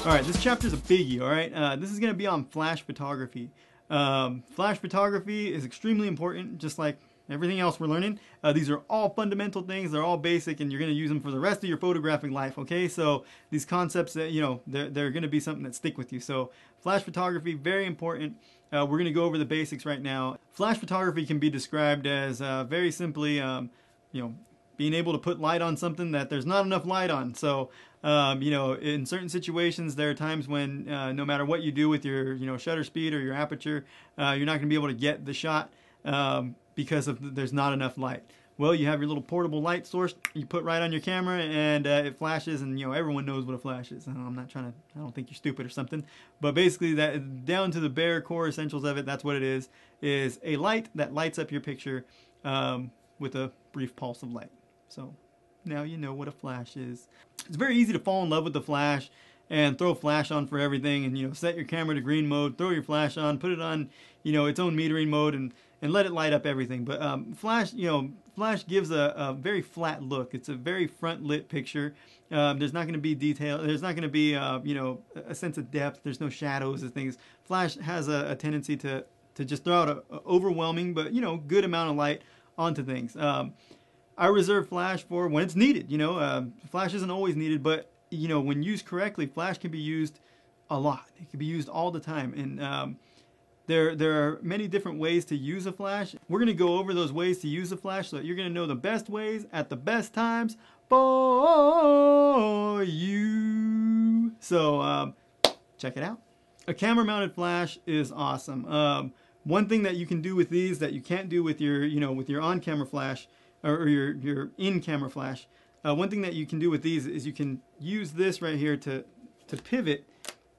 All right, this chapter is a biggie, all right? This is going to be on flash photography. Flash photography is extremely important, just like everything else we're learning. These are all fundamental things. They're all basic, and you're going to use them for the rest of your photographing life, okay? So these concepts, that they're going to be something that stick with you. So flash photography, very important. We're going to go over the basics right now. Flash photography can be described as very simply, being able to put light on something that there's not enough light on. So, in certain situations, there are times when no matter what you do with your, shutter speed or your aperture, you're not going to be able to get the shot because there's not enough light. Well, you have your little portable light source you put right on your camera, and it flashes, and everyone knows what a flash is. I don't think you're stupid or something, but basically that down to the bare core essentials of it, that's what it is a light that lights up your picture with a brief pulse of light. So now you know what a flash is. It's very easy to fall in love with the flash and throw flash on for everything, and set your camera to green mode, throw your flash on, put it on its own metering mode, and let it light up everything. But flash gives a very flat look. It's a very front lit picture. There's not going to be detail. There's not going to be a sense of depth. There's no shadows and things. Flash has a tendency to just throw out an overwhelming but good amount of light onto things. I reserve flash for when it's needed. Flash isn't always needed, but when used correctly, flash can be used a lot. It can be used all the time, and there are many different ways to use a flash. We're going to go over those ways to use a flash so that you're going to know the best ways at the best times for you. So check it out. A camera mounted flash is awesome. One thing that you can do with these that you can't do with your with your on camera flash or your in-camera flash, one thing that you can do with these is you can use this right here to pivot.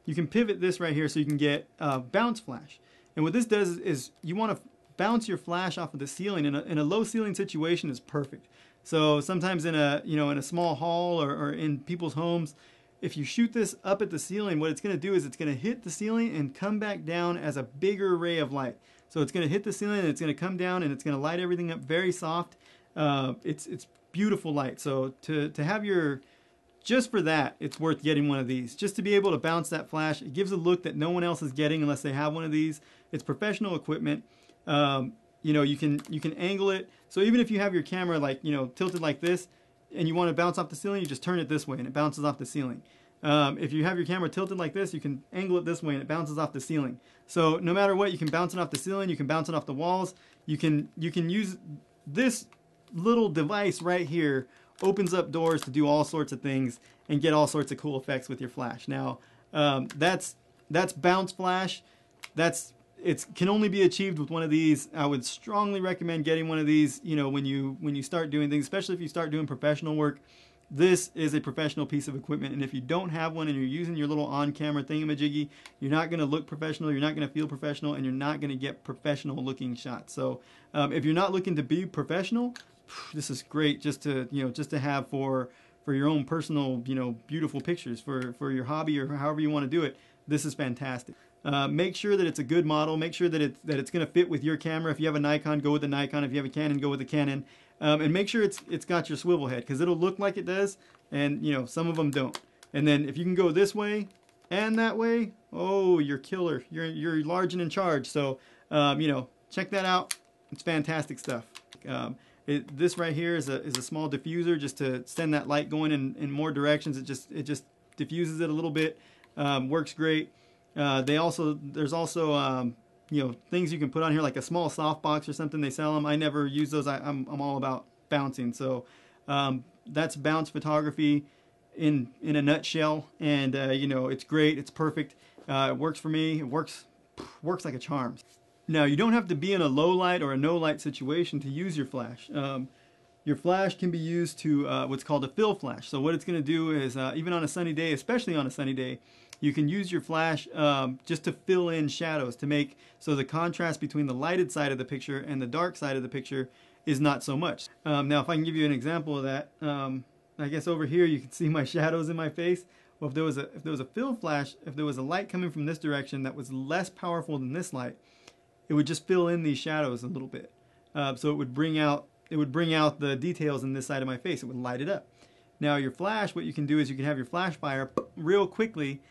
You can pivot this right here so you can get bounce flash. And what this does is you want to bounce your flash off of the ceiling. In a low ceiling situation is perfect. So sometimes in a small hall or in people's homes, if you shoot this up at the ceiling, what it's going to do is it's going to hit the ceiling and come back down as a bigger ray of light. So it's going to hit the ceiling and it's going to come down and it's going to light everything up very soft. It's beautiful light. So to have just for that, it's worth getting one of these. Just to be able to bounce that flash, it gives a look that no one else is getting unless they have one of these. It's professional equipment. You can angle it. So even if you have your camera tilted like this, and you want to bounce off the ceiling, you just turn it this way and it bounces off the ceiling. If you have your camera tilted like this, you can angle it this way and it bounces off the ceiling. So no matter what, you can bounce it off the ceiling, you can bounce it off the walls. You can use this little device right here, opens up doors to do all sorts of things and get all sorts of cool effects with your flash. Now that's bounce flash. It can only be achieved with one of these. I would strongly recommend getting one of these when you start doing things, especially if you start doing professional work. This is a professional piece of equipment, and if you don't have one and you're using your little on-camera thingamajiggy, you're not going to look professional, you're not going to feel professional, and you're not going to get professional looking shots. So if you're not looking to be professional, this is great just to have for your own personal beautiful pictures for your hobby or however you want to do it. This is fantastic. Make sure that it's a good model. Make sure that it's going to fit with your camera. If you have a Nikon, go with the Nikon. If you have a Canon, go with the Canon. And make sure it's got your swivel head, because it'll look like it does, and some of them don't. And then if you can go this way and that way, oh, you're killer. You're large and in charge. So check that out. It's fantastic stuff. This right here is a small diffuser just to send that light going in more directions. It just diffuses it a little bit. Works great. There's also things you can put on here, like a small softbox or something. They sell them. I never use those. I'm all about bouncing. So that's bounce photography in a nutshell. And it's great. It's perfect. It works for me. It works like a charm. Now, you don't have to be in a low light or a no light situation to use your flash. Your flash can be used to what's called a fill flash. So what it's going to do is even on a sunny day, especially on a sunny day, you can use your flash just to fill in shadows, to make so the contrast between the lighted side of the picture and the dark side of the picture is not so much. Now, if I can give you an example of that, I guess over here you can see my shadows in my face. Well, if there was a fill flash, if there was a light coming from this direction that was less powerful than this light, it would just fill in these shadows a little bit. So it would bring out the details in this side of my face. It would light it up. Now your flash, what you can do is you can have your flash fire real quickly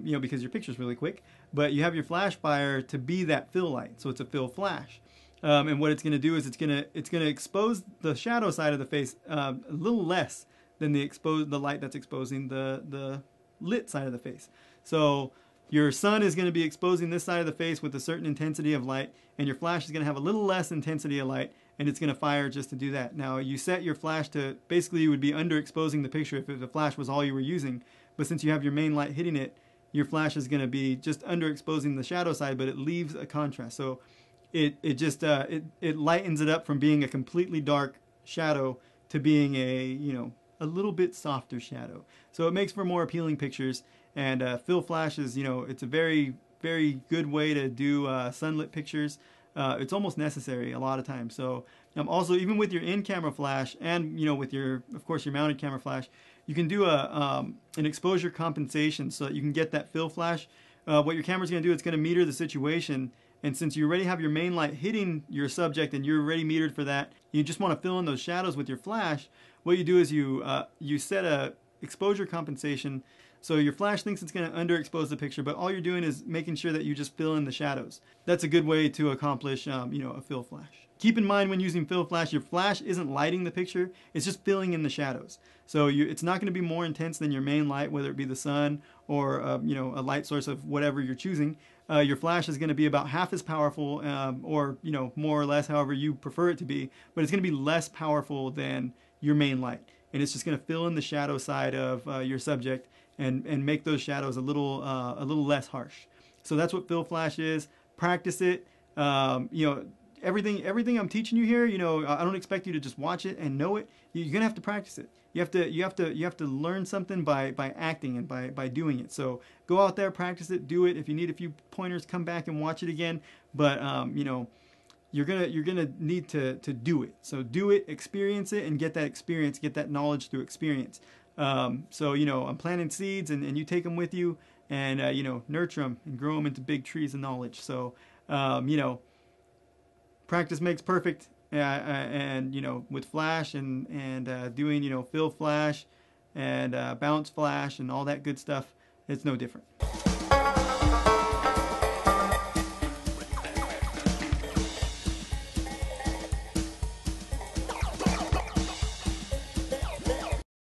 you know, because your picture's really quick. But you have your flash fire to be that fill light, so it's a fill flash. And what it's going to do is it's going to expose the shadow side of the face a little less than the light that's exposing the lit side of the face. So your sun is going to be exposing this side of the face with a certain intensity of light, and your flash is going to have a little less intensity of light, and it's going to fire just to do that. Now you set your flash to, basically you would be underexposing the picture if the flash was all you were using, but since you have your main light hitting it, your flash is going to be just underexposing the shadow side, but it leaves a contrast. So it lightens it up from being a completely dark shadow to being a little bit softer shadow. So it makes for more appealing pictures. And fill flash is, it's a very, very good way to do sunlit pictures. It's almost necessary a lot of times. So also, even with your in-camera flash and with of course your mounted camera flash, you can do an exposure compensation so that you can get that fill flash. What your camera's going to do, it's going to meter the situation. And since you already have your main light hitting your subject and you're already metered for that, you just want to fill in those shadows with your flash. What you do is you set a exposure compensation. So your flash thinks it's going to underexpose the picture, but all you're doing is making sure that you just fill in the shadows. That's a good way to accomplish, a fill flash. Keep in mind when using fill flash, your flash isn't lighting the picture, it's just filling in the shadows. So it's not going to be more intense than your main light, whether it be the sun or a light source of whatever you're choosing. Your flash is going to be about half as powerful, or more or less, however you prefer it to be, but it's going to be less powerful than your main light, and it's just going to fill in the shadow side of your subject and make those shadows a little less harsh. So that's what fill flash is. Practice it. Everything I'm teaching you here, I don't expect you to just watch it and know it. You're gonna have to practice it. You have to learn something by acting and by doing it. So go out there, practice it, do it. If you need a few pointers, come back and watch it again. But you're gonna need to do it. So do it, experience it, and get that experience, get that knowledge through experience. So I'm planting seeds, and you take them with you, and nurture them and grow them into big trees of knowledge. So practice makes perfect, and with flash and doing fill flash and bounce flash and all that good stuff, it's no different.